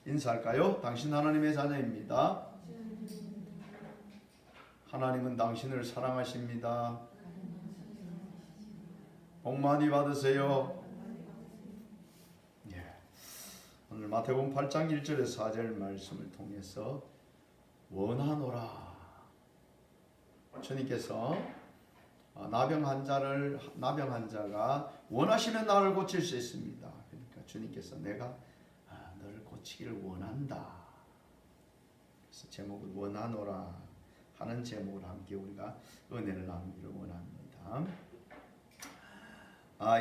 인사할까요? 당신 하나님의 자녀입니다. 하나님은 당신을 사랑하십니다. 복 많이 받으세요. 예. 오늘 마태복음 8장 1절에서 4절 말씀을 통해서 원하노라. 주님께서 나병 환자가 원하시면 나를 고칠 수 있습니다. 그러니까 주님께서 내가 너를 고치기를 원한다. 그래서 제목을 원하노라 하는 제목을 함께 우리가 은혜를 나누기를 원합니다.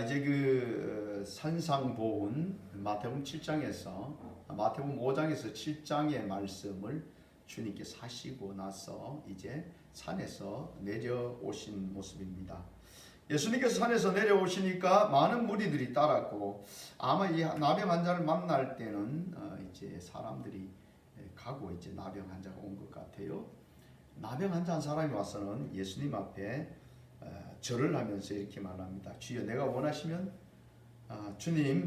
이제 그 산상보훈 마태복음 7장에서 마태복음 5장에서 7장의 말씀을 주님께서 하시고 나서 이제 산에서 내려오신 모습입니다. 예수님께서 산에서 내려오시니까 많은 무리들이 따랐고 아마 이 나병 환자를 만날 때는 이제 사람들이 가고 이제 나병 환자가 온 것 같아요. 나병 환자 한 사람이 와서는 예수님 앞에 절을 하면서 이렇게 말합니다. 주여, 내가 원하시면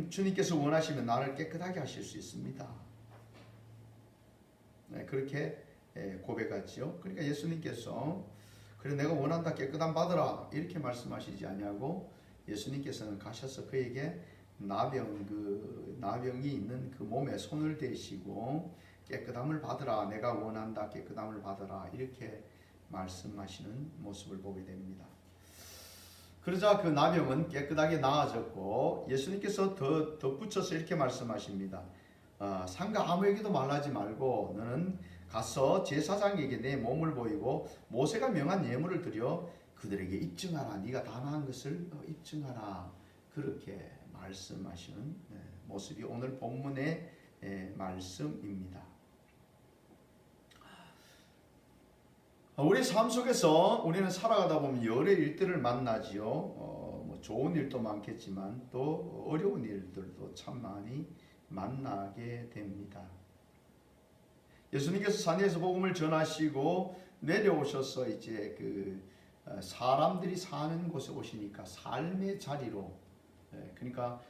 주님께서 원하시면 나를 깨끗하게 하실 수 있습니다. 그렇게 고백하지요. 그러니까 예수님께서 그래 내가 원한다, 깨끗함 받으라 이렇게 말씀하시지 아니하고 예수님께서는 가셔서 그에게 나병이 있는 그 몸에 손을 대시고 깨끗함을 받으라, 내가 원한다, 깨끗함을 받으라 이렇게 말씀하시는 모습을 보게 됩니다. 그러자 그 나병은 깨끗하게 나아졌고 예수님께서 더 덧붙여서 이렇게 말씀하십니다. 상가 아무에게도 말하지 말고 너는 가서 제사장에게 내 몸을 보이고 모세가 명한 예물을 드려 그들에게 입증하라. 네가 다 나은 것을 입증하라. 그렇게 말씀하시는 모습이 오늘 본문의 말씀입니다. 우리 삶 속에서 우리는 살아가다 보면 여러 일들을 만나지요. 뭐 좋은 일도 많겠지만 또 어려운 일들도 참 많이 만나게 됩니다. 예수님께서 산에서 복음을 전하시고 내려오셔서 이제 그 사람들이 사는 곳에 오시니까 삶의 자리로, 그러니까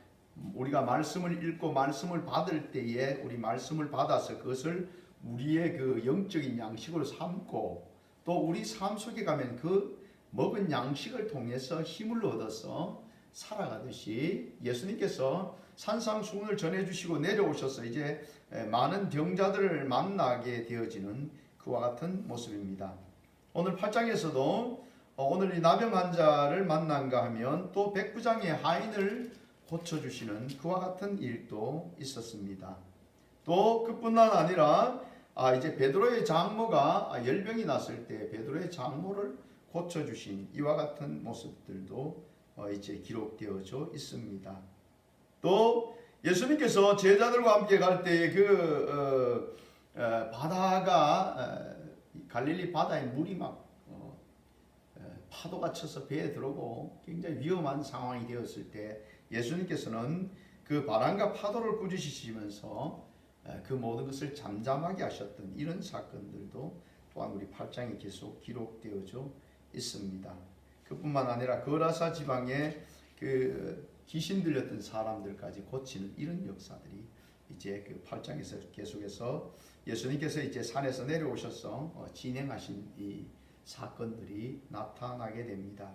우리가 말씀을 읽고 말씀을 받을 때에 우리 말씀을 받아서 그것을 우리의 그 영적인 양식으로 삼고 또 우리 삶 속에 가면 그 먹은 양식을 통해서 힘을 얻어서 살아가듯이 예수님께서 산상수훈을 전해주시고 내려오셔서 이제 많은 병자들을 만나게 되어지는 그와 같은 모습입니다. 오늘 8장에서도 오늘 이 나병 환자를 만난가 하면 또 백부장의 하인을 고쳐주시는 그와 같은 일도 있었습니다. 또 그뿐만 아니라 이제 베드로의 장모가 열병이 났을 때 베드로의 장모를 고쳐주신 이와 같은 모습들도 이제 기록되어져 있습니다. 또 예수님께서 제자들과 함께 갈 때에 그 바다가 갈릴리 바다에 물이 막 파도가 쳐서 배에 들어오고 굉장히 위험한 상황이 되었을 때 예수님께서는 그 바람과 파도를 꾸짖으시면서 그 모든 것을 잠잠하게 하셨던 이런 사건들도 또한 우리 8장에 계속 기록되어져 있습니다. 그뿐만 아니라 거라사 지방에 그 귀신 들렸던 사람들까지 고치는 이런 역사들이 이제 그 8장에서 계속해서 예수님께서 이제 산에서 내려오셔서 진행하신 이 사건들이 나타나게 됩니다.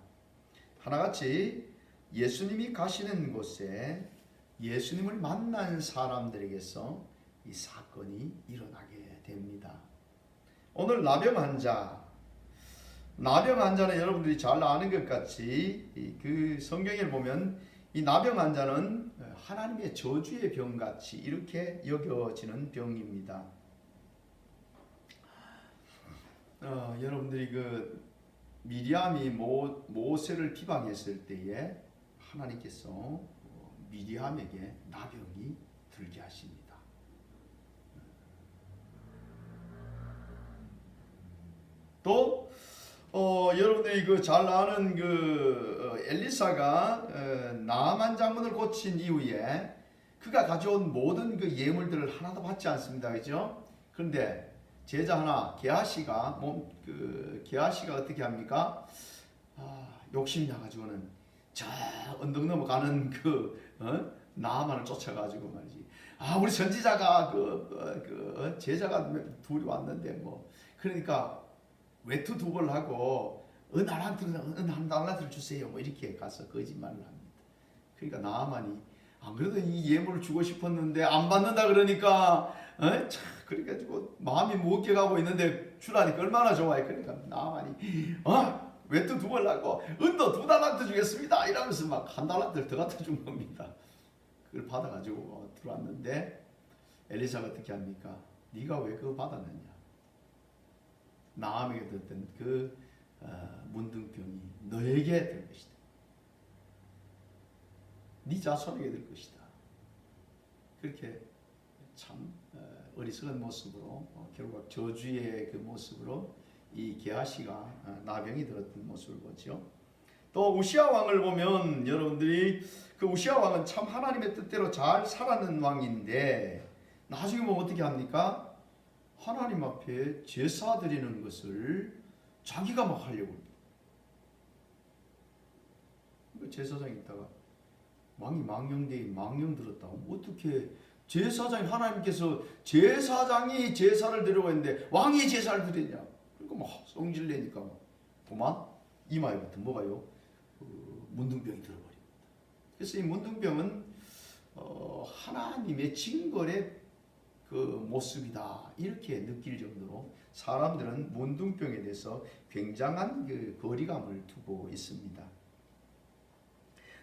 하나같이 예수님이 가시는 곳에 예수님을 만난 사람들에게서 이 사건이 일어나게 됩니다. 오늘 나병 환자는 여러분들이 잘 아는 것 같이 그 성경에 보면 이 나병 환자는 하나님의 저주의 병같이 이렇게 여겨지는 병입니다. 여러분들이 그 미리암이 모세를 비방했을 때에 하나님께서 미리암에게 나병이 들게 하십니다. 또 여러분들이 그 잘 아는 그 엘리사가 나만 장군을 고친 이후에 그가 가져온 모든 그 예물들을 하나도 받지 않습니다, 그렇죠? 그런데 제자 하나 게하시가 어떻게 합니까? 욕심이 나가지고는 저 언덕 넘어가는 그 나아만을 쫓아가지고 말이지. 우리 선지자가 제자가 둘이 왔는데 뭐 그러니까 외투 두 벌 하고 은 한 달란트를 주세요. 뭐 이렇게 가서 거짓말을 합니다. 그러니까 나아만이 안 그래도 이 예물을 주고 싶었는데 안 받는다 그러니까 그래가지고 마음이 무겁게 가고 있는데 주라니까 얼마나 좋아해. 그러니까 나아만이 외투 두 벌 하고 은도 2달란트 주겠습니다 이러면서 막 1달란트를 더 갖다 준 겁니다. 그걸 받아가지고 들어왔는데 엘리사가 어떻게 합니까? 네가 왜 그거 받았느냐? 나암에게 듣던 그 문둥병이 너에게 될 것이다. 네 자손에게 될 것이다. 그렇게 참 어리석은 모습으로 결국 저주의 그 모습으로 이 게하시가 나병이 들었던 모습을 보죠. 또 우시야 왕을 보면 여러분들이 그 우시야 왕은 참 하나님의 뜻대로 잘 살아는 왕인데 나중에 뭐 어떻게 합니까? 하나님 앞에 제사 드리는 것을 자기가 막 하려고 합니다. 제사장이 있다가 왕이 망령 들었다고 어떻게 제사장이 하나님께서 제사장이 제사를 드리려고 했는데 왕이 제사를 드렸냐? 그러니까 막 성질 내니까 그만 이마에부터 뭐가요? 문둥병이 들어버립니다. 그래서 이 문둥병은 하나님의 징벌의 그 모습이다 이렇게 느낄 정도로 사람들은 문둥병에 대해서 굉장한 그 거리감을 두고 있습니다.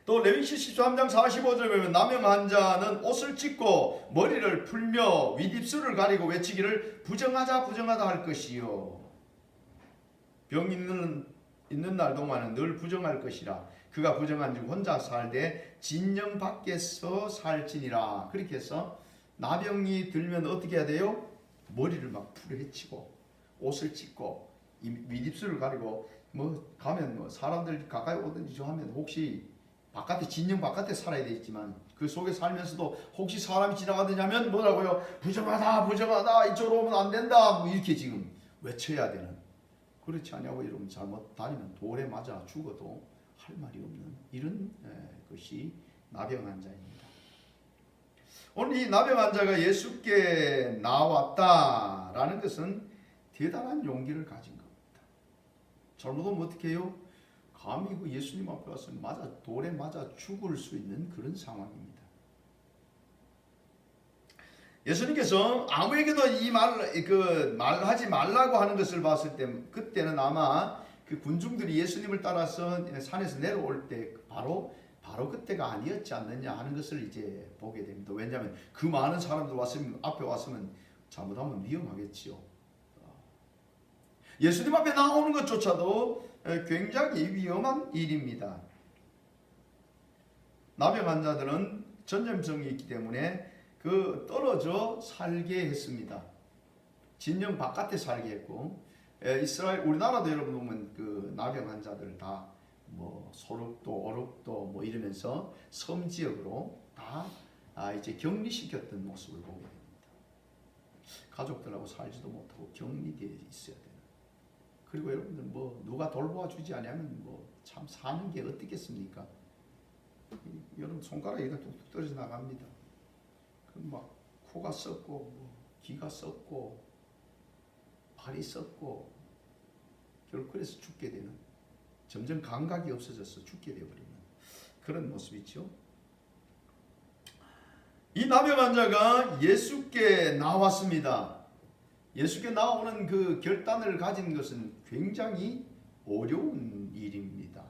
또 레위기 13장 45절에 보면 나병 환자는 옷을 찢고 머리를 풀며 윗입술을 가리고 외치기를 부정하자 할 것이요 병 있는 날 동안은 늘 부정할 것이라 그가 부정한 즉 혼자 살되 진영 밖에서 살지니라. 그렇게 해서 나병이 들면 어떻게 해야 돼요? 머리를 막 풀어헤치고 옷을 찢고 윗입술을 가리고 뭐 가면 뭐 사람들 가까이 오든지 하면 혹시 바깥에 진영 바깥에 살아야 되겠지만 그 속에 살면서도 혹시 사람이 지나가든지 하면 뭐라고요? 부정하다 이쪽으로 오면 안 된다 뭐 이렇게 지금 외쳐야 되는. 그렇지 않냐고 여러분 잘못 다니면 돌에 맞아 죽어도 할 말이 없는 이런 것이 나병 환자입니다. 오늘 이 나병 환자가 예수께 나왔다라는 것은 대단한 용기를 가진 겁니다. 잘못하면 어떻게 해요? 감히 그 예수님 앞에 와서 돌에 맞아 죽을 수 있는 그런 상황입니다. 예수님께서 아무에게도 이 말하지 말라고 하는 것을 봤을 때 그때는 아마 그 군중들이 예수님을 따라서 산에서 내려올 때 바로 그때가 아니었지 않느냐 하는 것을 이제 보게 됩니다. 왜냐하면 그 많은 사람들 앞에 왔으면 잘못하면 위험하겠지요. 예수님 앞에 나오는 것조차도 굉장히 위험한 일입니다. 나병 환자들은 전염성이 있기 때문에 떨어져 살게 했습니다. 진영 바깥에 살게 했고 우리나라도 여러분 보면 그 나병 환자들 다 뭐 소록도 오록도 뭐 이러면서 섬 지역으로 다 이제 격리시켰던 모습을 보게 됩니다. 가족들하고 살지도 못하고 격리되어 있어야 되는. 그리고 여러분들 뭐 누가 돌보아 주지 않으면 뭐 참 사는 게 어떻겠습니까? 여러분 손가락이 뚝뚝 떨어져 나갑니다. 막 코가 썩고 뭐 귀가 썩고 발이 썩고 결국 그래서 죽게 되는, 점점 감각이 없어져서 죽게 되어버리는 그런 모습이죠. 이 나병 환자가 예수께 나왔습니다. 예수께 나오는 그 결단을 가진 것은 굉장히 어려운 일입니다.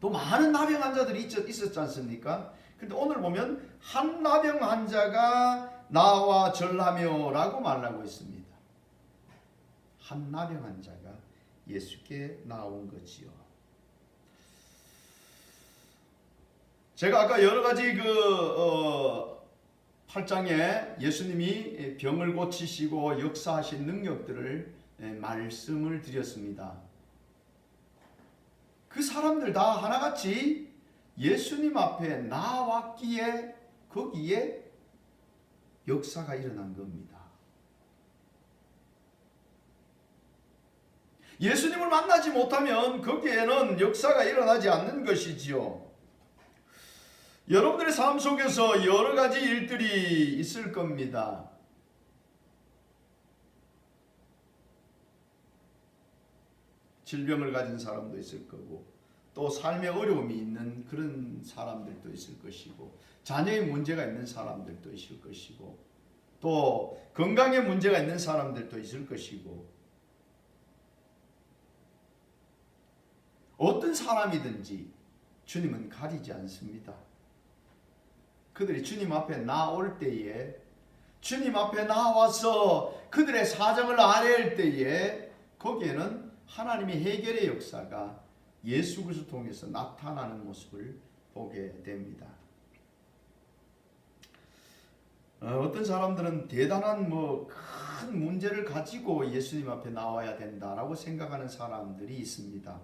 또 많은 나병 환자들이 있었지 않습니까? 근데 오늘 보면 한 나병 환자가 나와 절하며 라고 말하고 있습니다. 한 나병 환자가 예수께 나온 거지요. 제가 아까 여러 가지 8장에 예수님이 병을 고치시고 역사하신 능력들을 말씀을 드렸습니다. 그 사람들 다 하나같이 예수님 앞에 나왔기에 거기에 역사가 일어난 겁니다. 예수님을 만나지 못하면 거기에는 역사가 일어나지 않는 것이지요. 여러분들의 삶 속에서 여러 가지 일들이 있을 겁니다. 질병을 가진 사람도 있을 거고, 또 삶의 어려움이 있는 그런 사람들도 있을 것이고, 자녀의 문제가 있는 사람들도 있을 것이고, 또 건강에 문제가 있는 사람들도 있을 것이고, 어떤 사람이든지 주님은 가리지 않습니다. 그들이 주님 앞에 나올 때에, 주님 앞에 나와서 그들의 사정을 아뢰을 때에 거기에는 하나님의 해결의 역사가 예수 그리스도 통해서 나타나는 모습을 보게 됩니다. 어떤 사람들은 대단한 큰 문제를 가지고 예수님 앞에 나와야 된다라고 생각하는 사람들이 있습니다.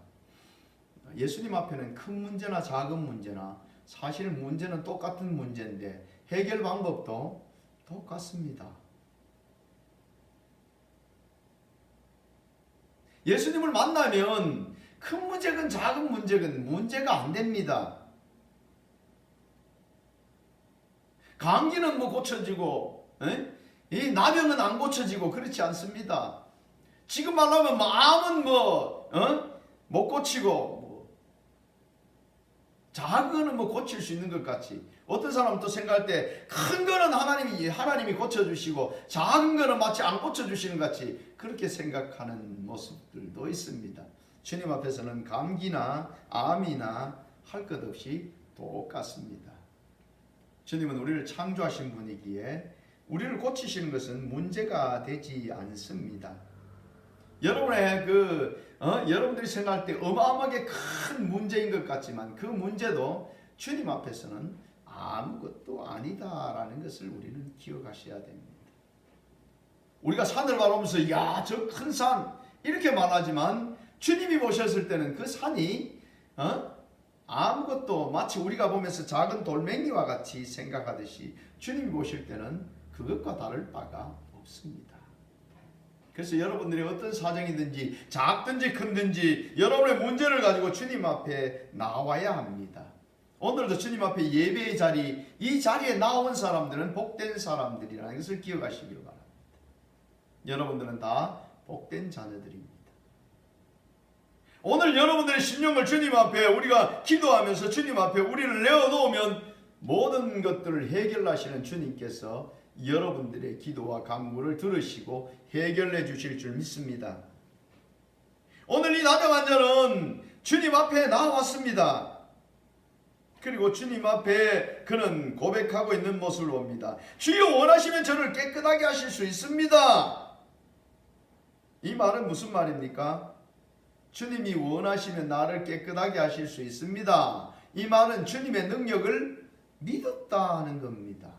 예수님 앞에는 큰 문제나 작은 문제나 사실 문제는 똑같은 문제인데 해결 방법도 똑같습니다. 예수님을 만나면 큰 문제건 작은 문제건 문제가 안 됩니다. 감기는 고쳐지고, 이 나병은 안 고쳐지고 그렇지 않습니다. 지금 말하면 마음은 못 고치고, 작은 거는 고칠 수 있는 것 같이, 어떤 사람은 또 생각할 때 큰 거는 하나님이 고쳐주시고 작은 거는 마치 안 고쳐주시는 것 같이 그렇게 생각하는 모습들도 있습니다. 주님 앞에서는 감기나 암이나 할 것 없이 똑같습니다. 주님은 우리를 창조하신 분이기에 우리를 고치시는 것은 문제가 되지 않습니다. 여러분의 여러분들이 생각할 때 어마어마하게 큰 문제인 것 같지만 그 문제도 주님 앞에서는 아무것도 아니다라는 것을 우리는 기억하셔야 됩니다. 우리가 산을 바라보면서 야, 저 큰 산 이렇게 말하지만 주님이 보셨을 때는 그 산이 아무것도 마치 우리가 보면서 작은 돌멩이와 같이 생각하듯이 주님이 보실 때는 그것과 다를 바가 없습니다. 그래서 여러분들이 어떤 사정이든지 작든지 큰든지 여러분의 문제를 가지고 주님 앞에 나와야 합니다. 오늘도 주님 앞에 예배의 자리, 이 자리에 나온 사람들은 복된 사람들이라는 것을 기억하시길 바랍니다. 여러분들은 다 복된 자녀들입니다. 오늘 여러분들의 심령을 주님 앞에 우리가 기도하면서 주님 앞에 우리를 내어놓으면 모든 것들을 해결하시는 주님께서 여러분들의 기도와 간구를 들으시고 해결해 주실 줄 믿습니다. 오늘 이 나병 환자는 주님 앞에 나왔습니다. 그리고 주님 앞에 그는 고백하고 있는 모습을 봅니다. 주여 원하시면 저를 깨끗하게 하실 수 있습니다. 이 말은 무슨 말입니까? 주님이 원하시면 나를 깨끗하게 하실 수 있습니다. 이 말은 주님의 능력을 믿었다는 겁니다.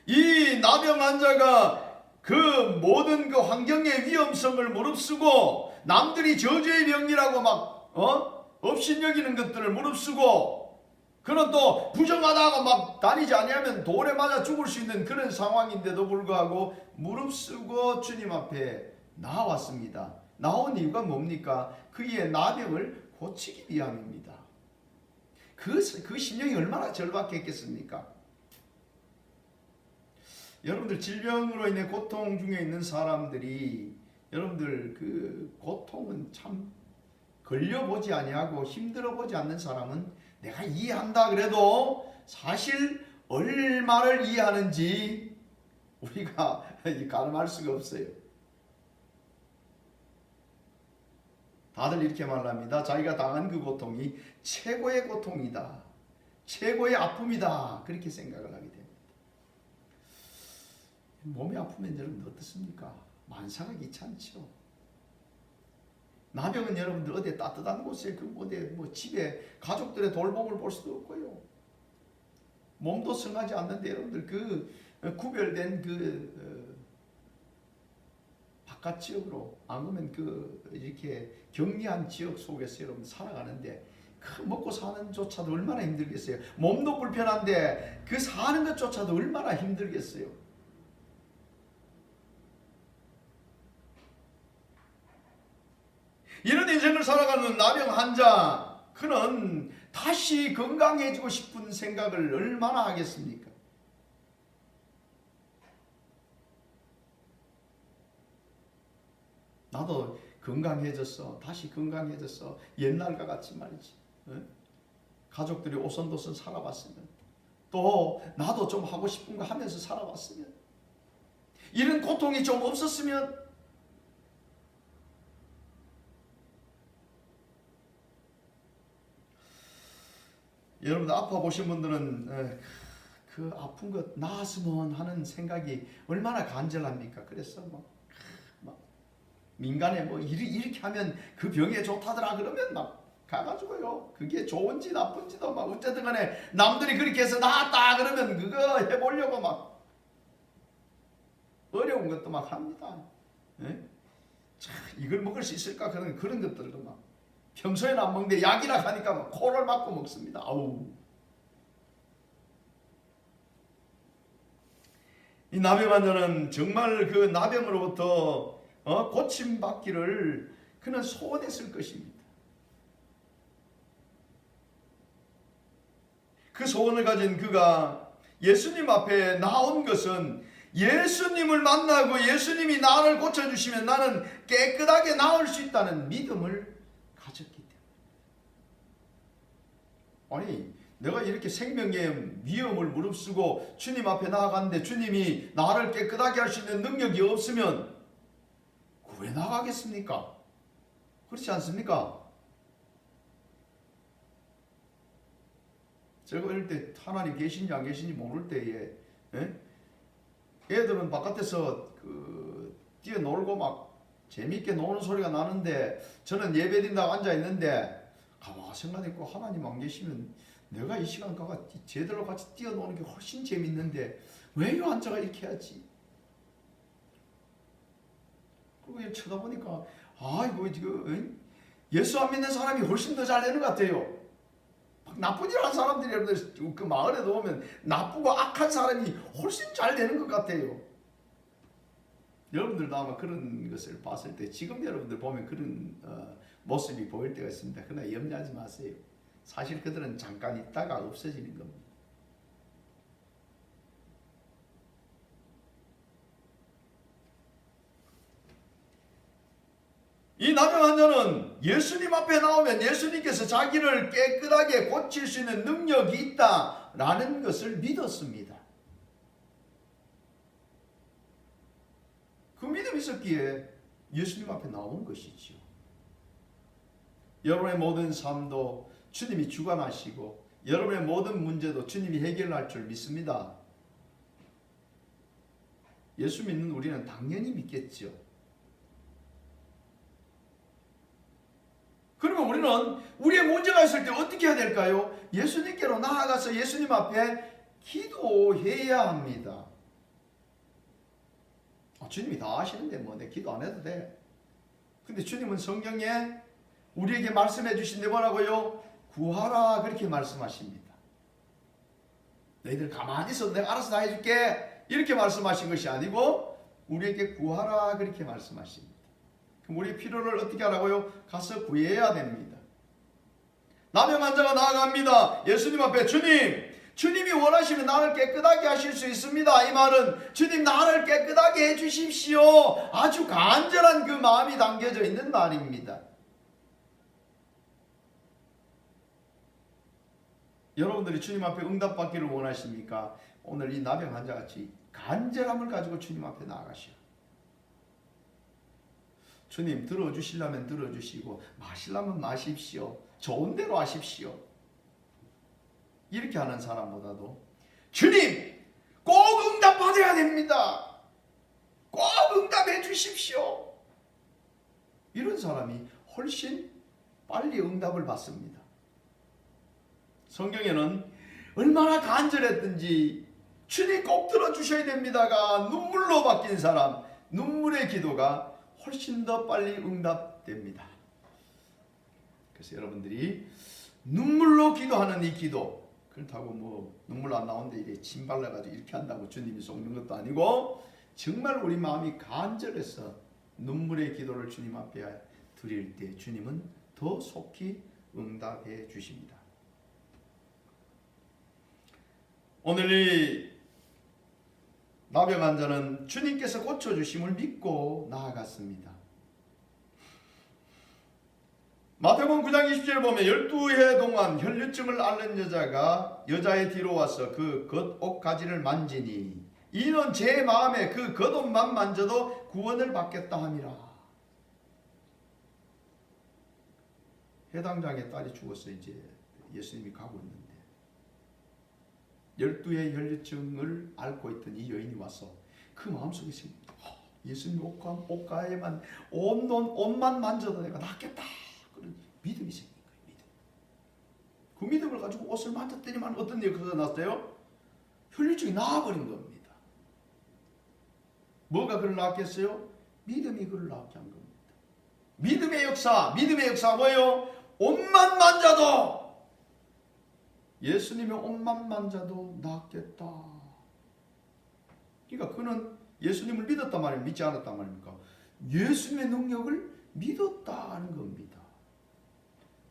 이 나병 환자가 그 모든 그 환경의 위험성을 무릅쓰고 남들이 저주의 병이라고 막 업신여기는 것들을 무릅쓰고 그는 또 부정하다가 막 다니지 아니하면 돌에 맞아 죽을 수 있는 그런 상황인데도 불구하고 무릅쓰고 주님 앞에 나왔습니다. 나온 이유가 뭡니까? 그의 나병을 고치기 위함입니다. 그 심령이 얼마나 절박했겠습니까? 여러분들 질병으로 인해 고통 중에 있는 사람들이 여러분들 그 고통은 참 걸려보지 아니하고 힘들어보지 않는 사람은 내가 이해한다 그래도 사실 얼마를 이해하는지 우리가 가늠할 수가 없어요. 다들 이렇게 말합니다. 자기가 당한 그 고통이 최고의 고통이다. 최고의 아픔이다. 그렇게 생각을 하게 됩니다. 몸이 아프면 여러분 어떻습니까? 만사가 귀찮죠. 나병은 여러분들 어디 따뜻한 곳에 어디 집에 가족들의 돌봄을 볼 수도 없고요. 몸도 성하지 않는데 여러분들 그 구별된 바깥 지역으로 아니면 이렇게 격리한 지역 속에서 여러분 살아가는데 그 먹고 사는 조차도 얼마나 힘들겠어요. 몸도 불편한데 그 사는 것조차도 얼마나 힘들겠어요. 인생을 살아가는 나병 환자, 그는 다시 건강해지고 싶은 생각을 얼마나 하겠습니까? 나도 건강해졌어. 다시 건강해졌어. 옛날과 같이 말이지. 가족들이 오손도손 살아봤으면, 또 나도 좀 하고 싶은 거 하면서 살아봤으면, 이런 고통이 좀 없었으면, 여러분들 아파 보신 분들은 그 아픈 것 나았으면 하는 생각이 얼마나 간절합니까? 그래서 막 민간에 뭐 이렇게 하면 그 병에 좋다더라 그러면 막 가가지고요, 그게 좋은지 나쁜지도 막 어쨌든 간에 남들이 그렇게 해서 나았다 그러면 그거 해보려고 막 어려운 것도 막 합니다. 예? 참 이걸 먹을 수 있을까 그런 것들도 막 평소에는 안 먹는데 약이라 하니까 막 코를 막고 먹습니다. 아우. 이 나병 환자는 정말 그 나병으로부터 고침받기를 그는 소원했을 것입니다. 그 소원을 가진 그가 예수님 앞에 나온 것은 예수님을 만나고 예수님이 나를 고쳐주시면 나는 깨끗하게 나을 수 있다는 믿음을 가졌기 때문에. 아니, 내가 이렇게 생명의 위험을 무릅쓰고 주님 앞에 나아갔는데 주님이 나를 깨끗하게 할 수 있는 능력이 없으면 왜 나가겠습니까? 그렇지 않습니까? 제가 어릴 때 하나님 계신지 안 계신지 모를 때에 애들은 바깥에서 뛰어놀고 막 재미있게 노는 소리가 나는데 저는 예배드린다고 앉아있는데 가만히 생각해보고 하나님 안 계시면 내가 이 시간 가가 쟤들과 같이 뛰어노는 게 훨씬 재밌는데 왜 이 앉아가 이렇게 해야지? 그리고 쳐다보니까 이거 지금 예수 안 믿는 사람이 훨씬 더 잘 되는 것 같아요. 나쁜 일 한 사람들이 여러분들 그 마을에도 오면 나쁘고 악한 사람이 훨씬 잘 되는 것 같아요. 여러분들도 아마 그런 것을 봤을 때 지금 여러분들 보면 그런 모습이 보일 때가 있습니다. 그러나 염려하지 마세요. 사실 그들은 잠깐 있다가 없어지는 겁니다. 이 나병 환자는 예수님 앞에 나오면 예수님께서 자기를 깨끗하게 고칠 수 있는 능력이 있다라는 것을 믿었습니다. 그 믿음이 있었기에 예수님 앞에 나온 것이지요. 여러분의 모든 삶도 주님이 주관하시고 여러분의 모든 문제도 주님이 해결할 줄 믿습니다. 예수 믿는 우리는 당연히 믿겠죠. 그러면 우리는 우리의 문제가 있을 때 어떻게 해야 될까요? 예수님께로 나아가서 예수님 앞에 기도해야 합니다. 주님이 다 아시는데 뭐 내 기도 안 해도 돼. 근데 주님은 성경에 우리에게 말씀해 주신데 뭐라고요? 구하라 그렇게 말씀하십니다. 너희들 가만히 있어 내가 알아서 다 해줄게 이렇게 말씀하신 것이 아니고 우리에게 구하라 그렇게 말씀하십니다. 그럼 우리 필요를 어떻게 하라고요? 가서 구해야 됩니다. 나병 환자가 나아갑니다. 예수님 앞에 주님이 원하시면 나를 깨끗하게 하실 수 있습니다. 이 말은 주님 나를 깨끗하게 해주십시오. 아주 간절한 그 마음이 담겨져 있는 말입니다. 여러분들이 주님 앞에 응답받기를 원하십니까? 오늘 이 나병 환자같이 간절함을 가지고 주님 앞에 나아가시오. 주님 들어주시려면 들어주시고 마시려면 마십시오. 좋은 대로 하십시오. 이렇게 하는 사람보다도 주님 꼭 응답받아야 됩니다. 꼭 응답해 주십시오. 이런 사람이 훨씬 빨리 응답을 받습니다. 성경에는 얼마나 간절했든지 주님 꼭 들어주셔야 됩니다가 눈물로 바뀐 사람, 눈물의 기도가 훨씬 더 빨리 응답됩니다. 그래서 여러분들이 눈물로 기도하는 이 기도, 그렇다고 뭐 눈물 안 나오는데 이렇게 침 발라가지고 이렇게 한다고 주님이 속는 것도 아니고 정말 우리 마음이 간절해서 눈물의 기도를 주님 앞에 드릴 때 주님은 더 속히 응답해 주십니다. 오늘 이 나병 환자는 주님께서 고쳐주심을 믿고 나아갔습니다. 마태복음 9장 20절에 보면 12해 동안 혈류증을 앓는 여자의 뒤로 와서 그 겉옷 가지를 만지니 이는 제 마음에 그 겉옷만 만져도 구원을 받겠다 함이라. 해당장의 딸이 죽었어. 이제 예수님이 가고 있는데 12의 혈류증을 앓고 있던 이 여인이 와서 그 마음속에 예수님 옷가에만 옷만 만져도 내가 낫겠다. 그런 믿음이 생긴 거예요. 믿음. 그 믿음을 가지고 옷을 만졌더니만 어떤 일이 났어요? 혈류증이 나아버린 겁니다. 뭐가 그를 낳았겠어요? 믿음이 그를 낳게 한 겁니다. 믿음의 역사 뭐예요? 옷만 만져도, 예수님의 옷만 만져도 낫겠다. 그러니까 그는 예수님을 믿었단 말이에요? 믿지 않았단 말입니까? 예수님의 능력을 믿었다는 겁니다.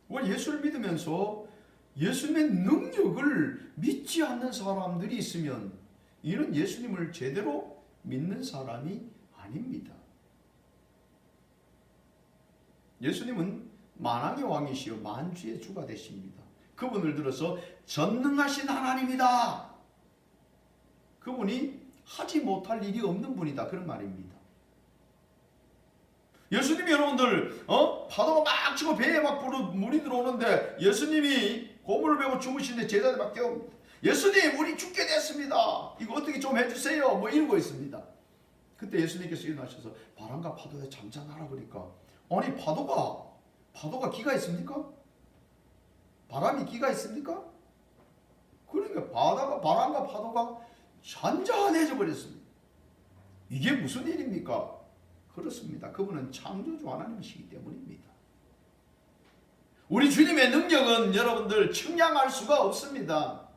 우리 예수를 믿으면서 예수님의 능력을 믿지 않는 사람들이 있으면 이는 예수님을 제대로 믿는 사람이 아닙니다. 예수님은 만왕의 왕이시요 만주의 주가 되십니다. 그분을 들어서 전능하신 하나님이다. 그분이 하지 못할 일이 없는 분이다. 그런 말입니다. 예수님이 여러분들 파도가 막 치고 배에 막 물이 들어오는데 예수님이 고물을 베고 주무시는데 제자들 막 깨웁니다. 예수님 우리 죽게 됐습니다. 이거 어떻게 좀 해주세요. 뭐 이러고 있습니다. 그때 예수님께서 일어나셔서 바람과 파도에 잠잠하라 그러니까, 아니 파도가 기가 있습니까? 바람이 기가 있습니까? 그러니까 바람과 파도가 잔잔해져 버렸습니다. 이게 무슨 일입니까? 그렇습니다. 그분은 창조주 하나님이시기 때문입니다. 우리 주님의 능력은 여러분들 측량할 수가 없습니다.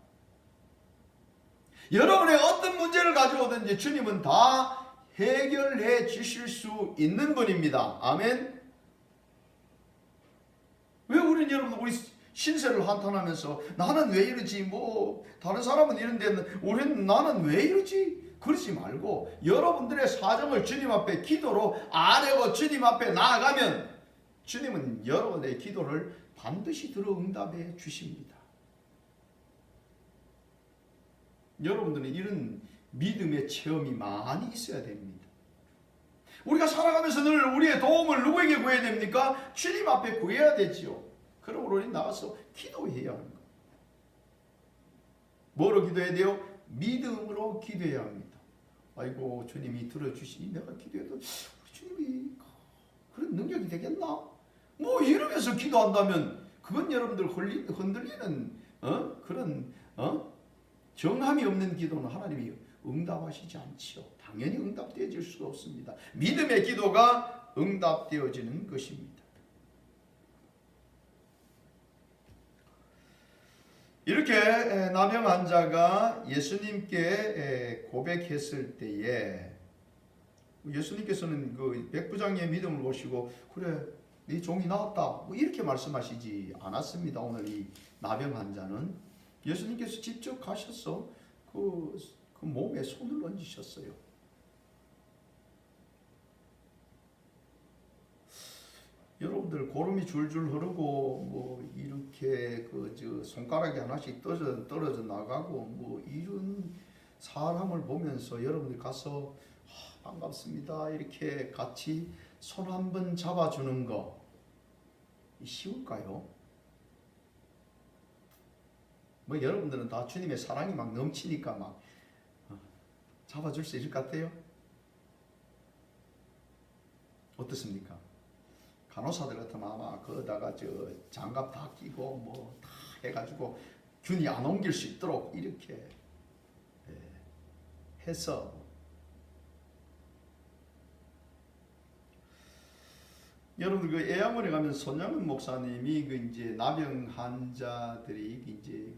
여러분의 어떤 문제를 가져오든지 주님은 다 해결해 주실 수 있는 분입니다. 아멘. 왜 우리는 여러분 우리 신세를 한탄하면서 나는 왜 이러지, 뭐 다른 사람은 이런데 나는 왜 이러지, 그러지 말고 여러분들의 사정을 주님 앞에 기도로 아뢰고 주님 앞에 나아가면 주님은 여러분의 기도를 반드시 들어 응답해 주십니다. 여러분들은 이런 믿음의 체험이 많이 있어야 됩니다. 우리가 살아가면서 늘 우리의 도움을 누구에게 구해야 됩니까? 주님 앞에 구해야 되지요. 그러므로 우리 나가서 기도해야 하는 거예요. 뭐로 기도해야 돼요? 믿음으로 기도해야 합니다. 아이고 주님이 들어주시니 내가 기도해도 주님이 그런 능력이 되겠나? 뭐 이러면서 기도한다면 그건 여러분들 흔들리는 그런 정함이 없는 기도는 하나님이 응답하시지 않지요. 당연히 응답되어질 수 없습니다. 믿음의 기도가 응답되어지는 것입니다. 이렇게 나병 환자가 예수님께 고백했을 때에 예수님께서는 그 백부장의 믿음을 보시고 그래 네 종이 나았다 뭐 이렇게 말씀하시지 않았습니다. 오늘 이 나병 환자는 예수님께서 직접 가셔서 그 몸에 손을 얹으셨어요. 여러분들 고름이 줄줄 흐르고 뭐 이렇게 손가락이 하나씩 떨어져 나가고 뭐 이런 사람을 보면서 여러분들 가서 반갑습니다 이렇게 같이 손 한번 잡아주는 거 쉬울까요? 뭐 여러분들은 다 주님의 사랑이 막 넘치니까 막 잡아줄 수 있을 것 같아요? 어떻습니까? 간호사들 같으면 아마 거기다가 장갑 다 끼고 뭐 다 해가지고 균이 안 옮길 수 있도록 이렇게 해서 여러분들 그 애양원에 가면 손양은 목사님이 이제 나병 환자들이 이제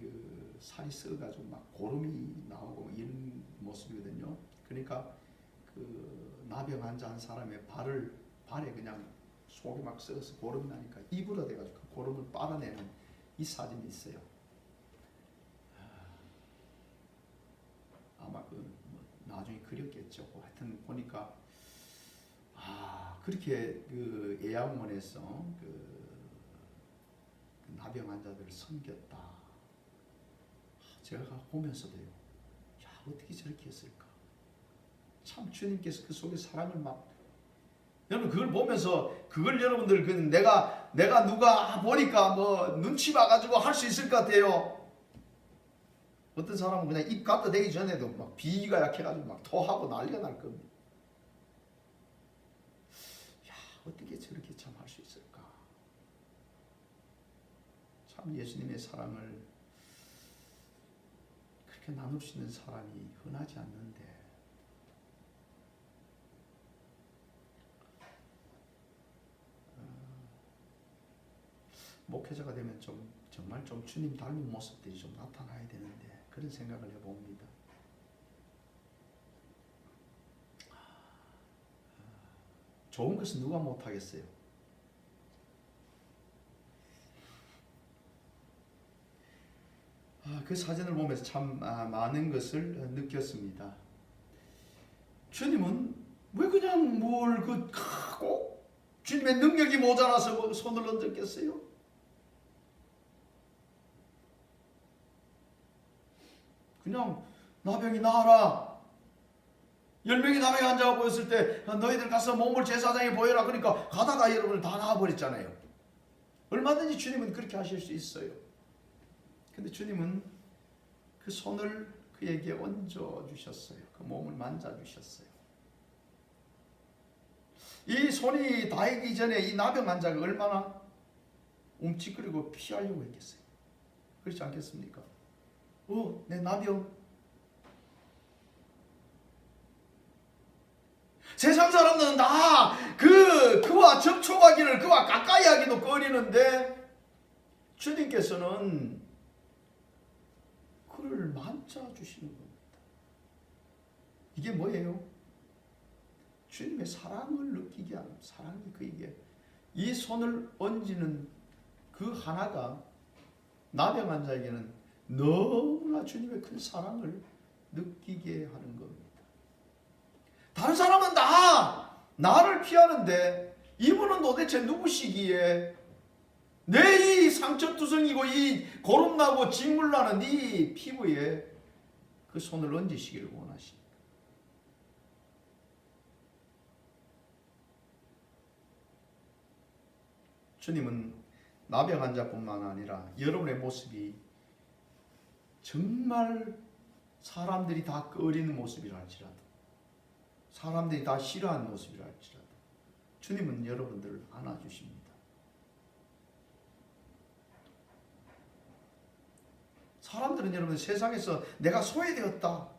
살이 썩어가지고 막 고름이 나오고 이런 모습이거든요. 그러니까 나병 환자 한 사람의 발에 그냥 속이 막 썩어서 고름이 나니까 입으로 돼가지고 그 고름을 빨아내는 이 사진이 있어요. 아마 뭐 나중에 그렸겠죠. 하여튼 보니까 그렇게 그 예양원에서 그 나병 환자들을 섬겼다. 제가 보면서도요. 야, 어떻게 저렇게 했을까? 참 주님께서 그 속에 사랑을 막 여러분 그걸 보면서 그걸 여러분들 내가 누가 보니까 뭐 눈치 봐가지고 할 수 있을 것 같아요. 어떤 사람은 그냥 입 갖다 대기 전에도 막 비위가 약해가지고 막 토하고 난리가 날 겁니다. 야, 어떻게 저렇게 참 할 수 있을까? 참 예수님의 사랑을 그렇게 나눌 수 있는 사람이 흔하지 않는데 목회자가 되면 정말 좀 주님 닮은 모습들이 좀 나타나야 되는데 그런 생각을 해봅니다. 좋은 것은 누가 못하겠어요? 그 사진을 보면서 참 많은 것을 느꼈습니다. 주님은 왜 그냥 꼭 주님의 능력이 모자라서 손을 얹었겠어요? 그냥 나병이 나아라. 10명이 나병이 환자가 보였을 때 너희들 가서 몸을 제사장에 보여라. 그러니까 가다가 여러분을 다 나아버렸잖아요. 얼마든지 주님은 그렇게 하실 수 있어요. 근데 주님은 그 손을 그에게 얹어주셨어요. 그 몸을 만져주셨어요. 이 손이 닿기 전에 이 나병 환자가 얼마나 움찔거리고 피하려고 했겠어요. 그렇지 않겠습니까? 내 나병. 세상 사람들은 다 그와 접촉하기를 그와 가까이 하기도 꺼리는데 주님께서는 그를 만져주시는 겁니다. 이게 뭐예요? 주님의 사랑을 느끼게 하는 사랑이 그에게 이 손을 얹는 그 하나가 나병 환자에게는 너무나 주님의 큰 사랑을 느끼게 하는 겁니다. 다른 사람은 다 나를 피하는데 이분은 도대체 누구시기에 내 이 상처투성이고 이 고름나고 짓물나는 이 피부에 그 손을 얹으시기를 원하십니다. 주님은 나병 환자뿐만 아니라 여러분의 모습이 정말 사람들이 다 꺼리는 모습이라 할지라도 사람들이 다 싫어하는 모습이라 할지라도 주님은 여러분들을 안아주십니다. 사람들은 여러분 세상에서 내가 소외되었다.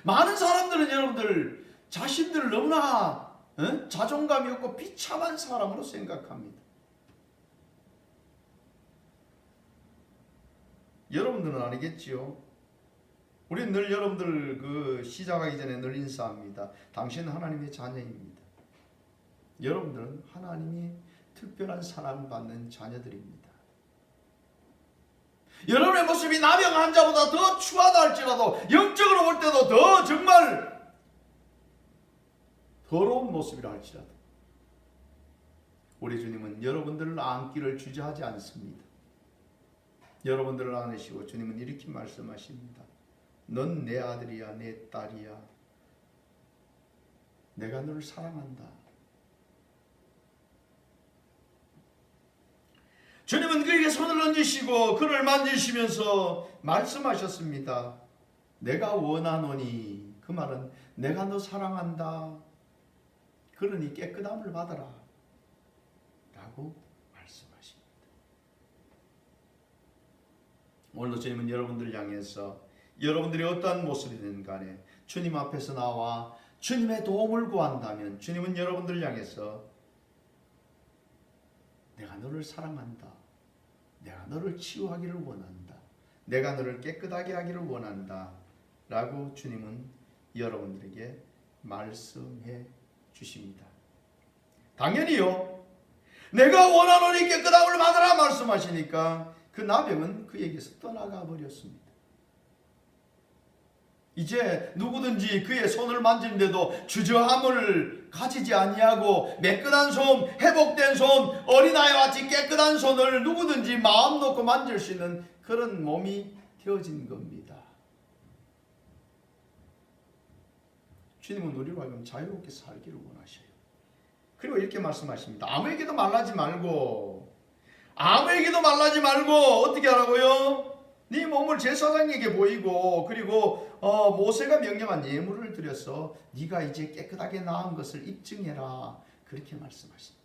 많은 사람들은 여러분들 자신들을 너무나 자존감이 없고 비참한 사람으로 생각합니다. 여러분들은 아니겠지요? 우리는 늘 여러분들 시작하기 전에 늘 인사합니다. 당신은 하나님의 자녀입니다. 여러분들은 하나님이 특별한 사랑을 받는 자녀들입니다. 여러분의 모습이 나병 환자보다 더 추하다 할지라도 영적으로 볼 때도 더 정말 더러운 모습이라 할지라도 우리 주님은 여러분들을 안기를 주저하지 않습니다. 여러분들을 안으시고 주님은 이렇게 말씀하십니다. 넌 내 아들이야, 내 딸이야. 내가 너를 사랑한다. 주님은 그에게 손을 얹으시고 그를 만지시면서 말씀하셨습니다. 내가 원하노니, 그 말은 내가 너 사랑한다. 그러니 깨끗함을 받아라 라고 말씀하십니다. 오늘도 주님은 여러분들을 향해서 여러분들이 어떠한 모습이든 간에 주님 앞에서 나와 주님의 도움을 구한다면 주님은 여러분들을 향해서 내가 너를 사랑한다. 내가 너를 치유하기를 원한다. 내가 너를 깨끗하게 하기를 원한다. 라고 주님은 여러분들에게 말씀해 주십니다. 당연히요. 내가 원하노니 깨끗함을 받으라 말씀하시니까 그 나병은 그에게서 떠나가 버렸습니다. 이제 누구든지 그의 손을 만지는데도 주저함을 가지지 아니하고 매끈한 손, 회복된 손, 어린아이와 같이 깨끗한 손을 누구든지 마음 놓고 만질 수 있는 그런 몸이 되어진 겁니다. 주님은 우리로 하여금 자유롭게 살기를 원하셔요. 그리고 이렇게 말씀하십니다. 아무에게도 말하지 말고 어떻게 하라고요? 네 몸을 제사장에게 보이고 그리고 모세가 명령한 예물을 드려서 네가 이제 깨끗하게 나은 것을 입증해라. 그렇게 말씀하십니다.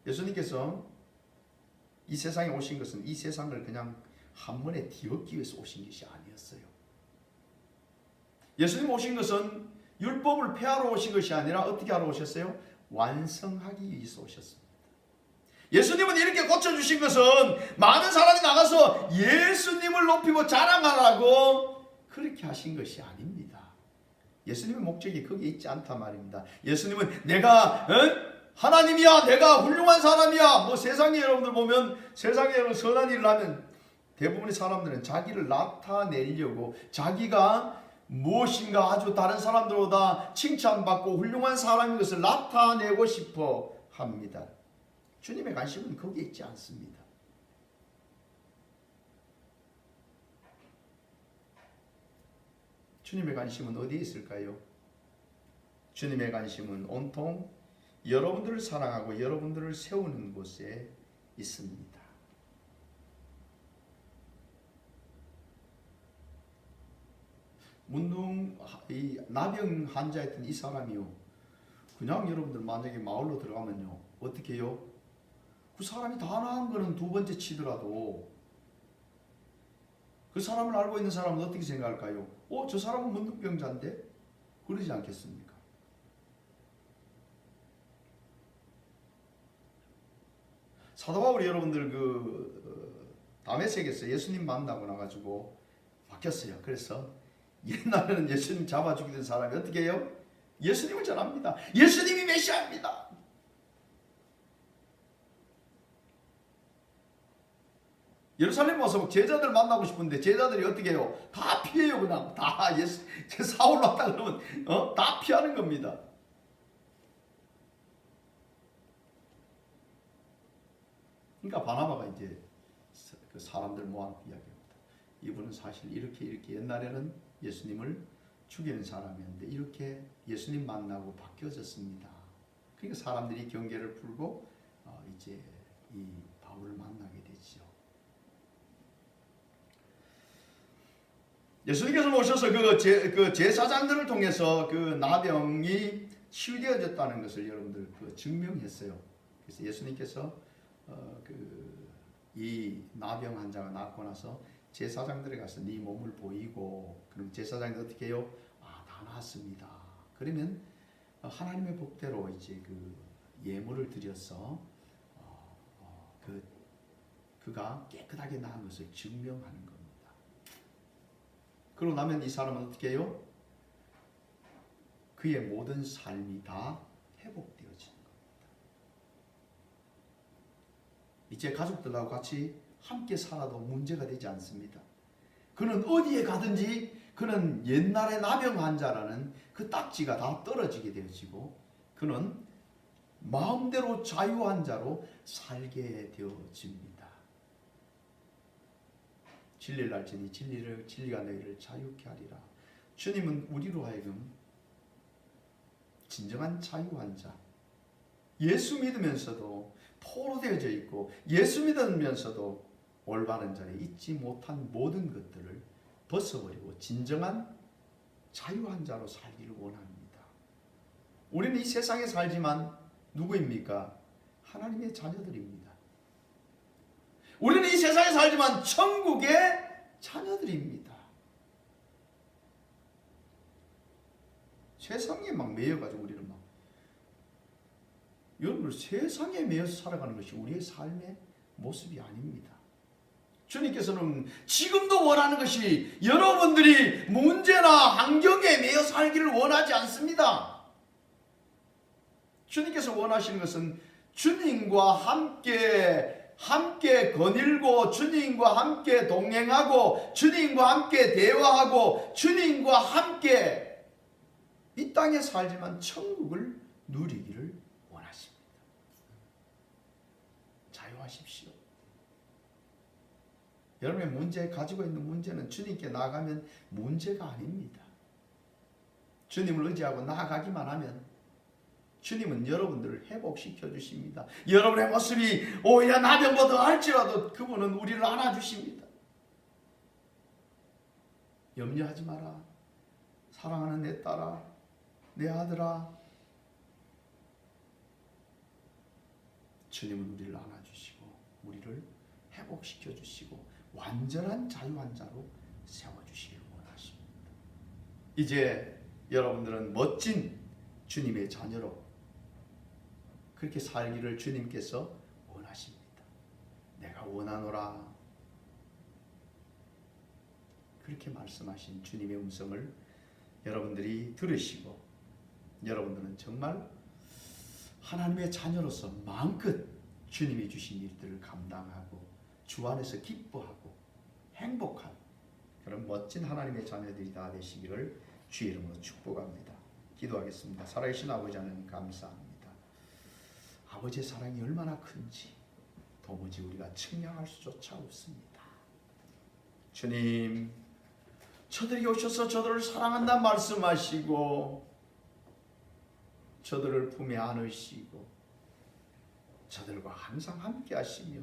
예수님께서 이 세상에 오신 것은 이 세상을 그냥 한 번에 뒤엎기 위해서 오신 것이 아니었어요. 예수님 오신 것은 율법을 폐하러 오신 것이 아니라 어떻게 하러 오셨어요? 완성하기 위해서 오셨습니다. 예수님은 이렇게 고쳐주신 것은 많은 사람이 나가서 예수님을 높이고 자랑하라고 그렇게 하신 것이 아닙니다. 예수님의 목적이 거기에 있지 않단 말입니다. 예수님은 내가 하나님이야, 내가 훌륭한 사람이야. 뭐 세상에 여러분들 보면 세상에 여러분 선한 일을 하면 대부분의 사람들은 자기를 나타내려고 자기가 무엇인가 아주 다른 사람들보다 칭찬받고 훌륭한 사람인 것을 나타내고 싶어 합니다. 주님의 관심은 거기에 있지 않습니다. 주님의 관심은 어디에 있을까요? 주님의 관심은 온통 여러분들을 사랑하고 여러분들을 세우는 곳에 있습니다. 문둥 이 나병 환자였던 이 사람이요, 그냥 여러분들 만약에 마을로 들어가면요 어떻게 해요? 그 사람이 다 나은 거는 두 번째 치더라도 그 사람을 알고 있는 사람은 어떻게 생각할까요? 저 사람은 문둥병자인데? 그러지 않겠습니까? 사도 바울이 여러분들 다메섹에서 예수님 만나고 나가지고 바뀌었어요. 그래서 옛날에는 예수님 잡아 죽이던 사람이 어떻게 해요? 예수님을 전합니다. 예수님이 메시아입니다. 예루살렘 와서 제자들 만나고 싶은데 제자들이 어떻게 해요? 다 피해요. 그냥 다 사울 왔다 그러면 다 피하는 겁니다. 그러니까 바나바가 이제 그 사람들 모아놓고 이야기합니다. 이분은 사실 이렇게 옛날에는 예수님을 죽이는 사람이었는데 이렇게 예수님 만나고 바뀌어졌습니다. 그러니까 사람들이 경계를 풀고 이제 이 바울을 만나게 되죠. 예수님께서 오셔서 그 제사장들을 통해서 그 나병이 치유되어졌다는 것을 여러분들 증명했어요. 그래서 예수님께서 이 나병 환자가 낫고 나서 제사장들에 가서 네 몸을 보이고, 그럼 제사장이 어떻게 해요? 다 나았습니다. 그러면 하나님의 법대로 이제 그 예물을 드려서 그가 깨끗하게 나은 것을 증명하는 겁니다. 그러고 나면 이 사람은 어떻게 해요? 그의 모든 삶이 다 회복되어지는 겁니다. 이제 가족들하고 같이 함께 살아도 문제가 되지 않습니다. 그는 어디에 가든지 그는 옛날의 나병 환자라는 그 딱지가 다 떨어지게 되어지고 그는 마음대로 자유 환자로 살게 되어집니다. 진리를 알지니 진리가 너희를 자유케 하리라. 주님은 우리로 하여금 진정한 자유 환자, 예수 믿으면서도 포로되어져 있고 예수 믿으면서도 올바른 자리에 있지 못한 모든 것들을 벗어버리고 진정한 자유 환자로 살기를 원합니다. 우리는 이 세상에 살지만 누구입니까? 하나님의 자녀들입니다. 우리는 이 세상에 살지만 천국의 자녀들입니다. 세상에 막 매여가지고 우리는 막 여러분 세상에 매여서 살아가는 것이 우리의 삶의 모습이 아닙니다. 주님께서는 지금도 원하는 것이 여러분들이 문제나 환경에 매여 살기를 원하지 않습니다. 주님께서 원하시는 것은 주님과 함께 거닐고 주님과 함께 동행하고 주님과 함께 대화하고 주님과 함께 이 땅에 살지만 천국을 누리기를 원하십니다. 자유하십시오. 여러분의 가지고 있는 문제는 주님께 나아가면 문제가 아닙니다. 주님을 의지하고 나아가기만 하면 주님은 여러분들을 회복시켜 주십니다. 여러분의 모습이 오히려 나병보다 할지라도 그분은 우리를 안아주십니다. 염려하지 마라. 사랑하는 내 딸아, 내 아들아. 주님은 우리를 안아주시고 우리를 회복시켜 주시고 완전한 자유한 자로 세워주시기를 원하십니다. 이제 여러분들은 멋진 주님의 자녀로 그렇게 살기를 주님께서 원하십니다. 내가 원하노라. 그렇게 말씀하신 주님의 음성을 여러분들이 들으시고 여러분들은 정말 하나님의 자녀로서 마음껏 주님이 주신 일들을 감당하고 주 안에서 기뻐하고 행복한 그런 멋진 하나님의 자녀들이 다 되시기를 주의 이름으로 축복합니다. 기도하겠습니다. 살아계신 아버지 하나님 감사합니다. 아버지의 사랑이 얼마나 큰지 도무지 우리가 측량할 수조차 없습니다. 주님, 저들이 오셔서 저들을 사랑한다 말씀하시고 저들을 품에 안으시고 저들과 항상 함께 하시며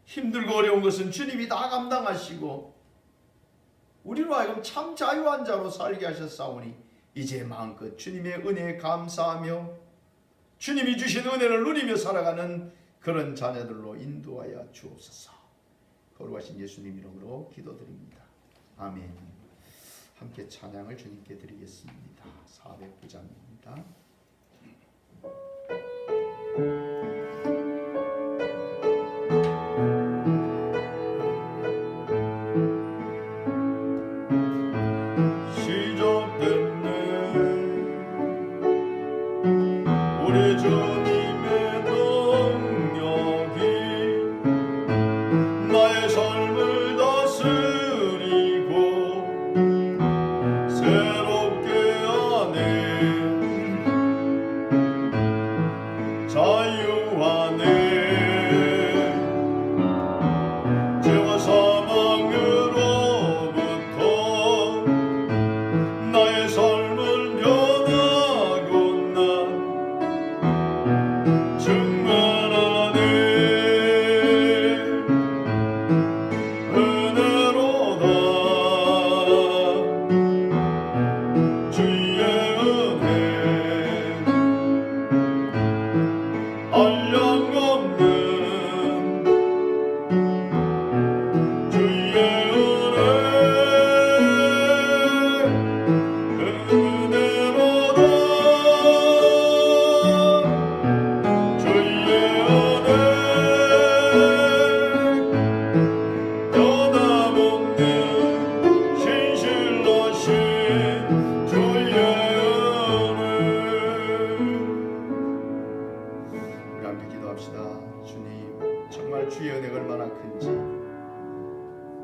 힘들고 어려운 것은 주님이 다 감당하시고 우리로 하여금 참 자유한 자로 살게 하셨사오니 이제 마음껏 주님의 은혜에 감사하며 주님이 주신 은혜를 누리며 살아가는 그런 자녀들로 인도하여 주옵소서. 거룩하신 예수님 이름으로 기도드립니다. 아멘. 함께 찬양을 주님께 드리겠습니다. 409장입니다.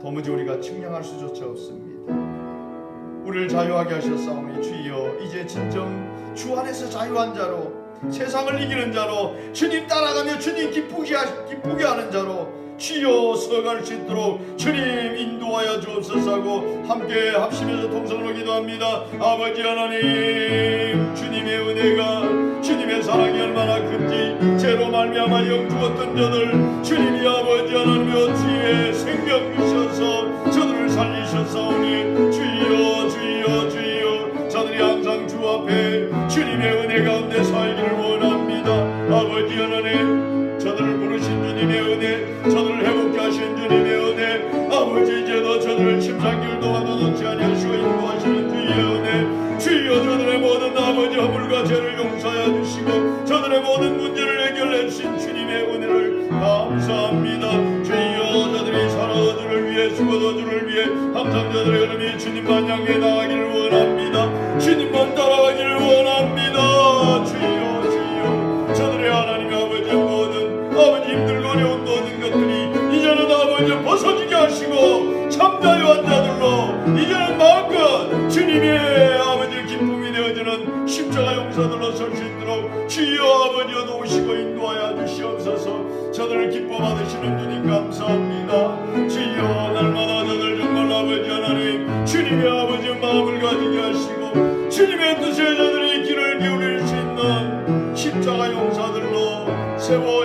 도무지 우리가 측량할 수조차 없습니다. 우리를 자유하게 하셨사오니 주여 이제 진정 주 안에서 자유한 자로 세상을 이기는 자로 주님 따라가며 주님 기쁘게 하는 자로 주여 서갈 수 있도록 주님 인도하여 주옵소서 하고 함께 합심해서 통성으로 기도합니다. 아버지 하나님, 주님의 은혜가 주님의 사랑이 얼마나 큰지 죄로 말미암아 영죽었던 저들 주님이 아버지 하나님의 주의 생명 주셔서 저들을 살리셨사오니 주여 주여 주여 저들이 항상 주 앞에 주님의 은혜 가운데 살기를 원합니다. 아버지 하나님, 저들을 부르신 주님의 은혜, 저들을 회복케 하신 주님의 은혜, 아버지 이제도 저들을 침상길도 가둬놓지 아니하시고 인도하시는 주의 은혜, 주여 저들의 모든 아버지 허물과 죄를 용서하여 주시고 저들의 모든 문제를 해결해 주신 주님의 은혜를 감사합니다. 주여 저들이 살아오는 위해 죽어도 주를 위해 항상 저들의 걸음이 주님만 향해 나가기를 원합니다. 주님만 따라가기를 원합니다. 주여 주여 저들의 하나님 아버지 모든 아버지 힘들고 어려운 모든 것들이 이제는 아버지 벗어지게 하시고 참자의 환자들로 이제는 마음껏 주님의 아버지 기쁨이 되어지는 십자가 용사들로 설 수 있도록 주여 아버지여 도우시고 인도하여 주시옵소서. 저들을 기뻐 받으시는 주님 감사합니다. 주여 날마다 저들 정말 아버지 하나님 주님의 아버지 마음을 가지게 하시고 주님의 뜻에 저들이 귀를 기울일 수 있는 십자가 용사들로 세워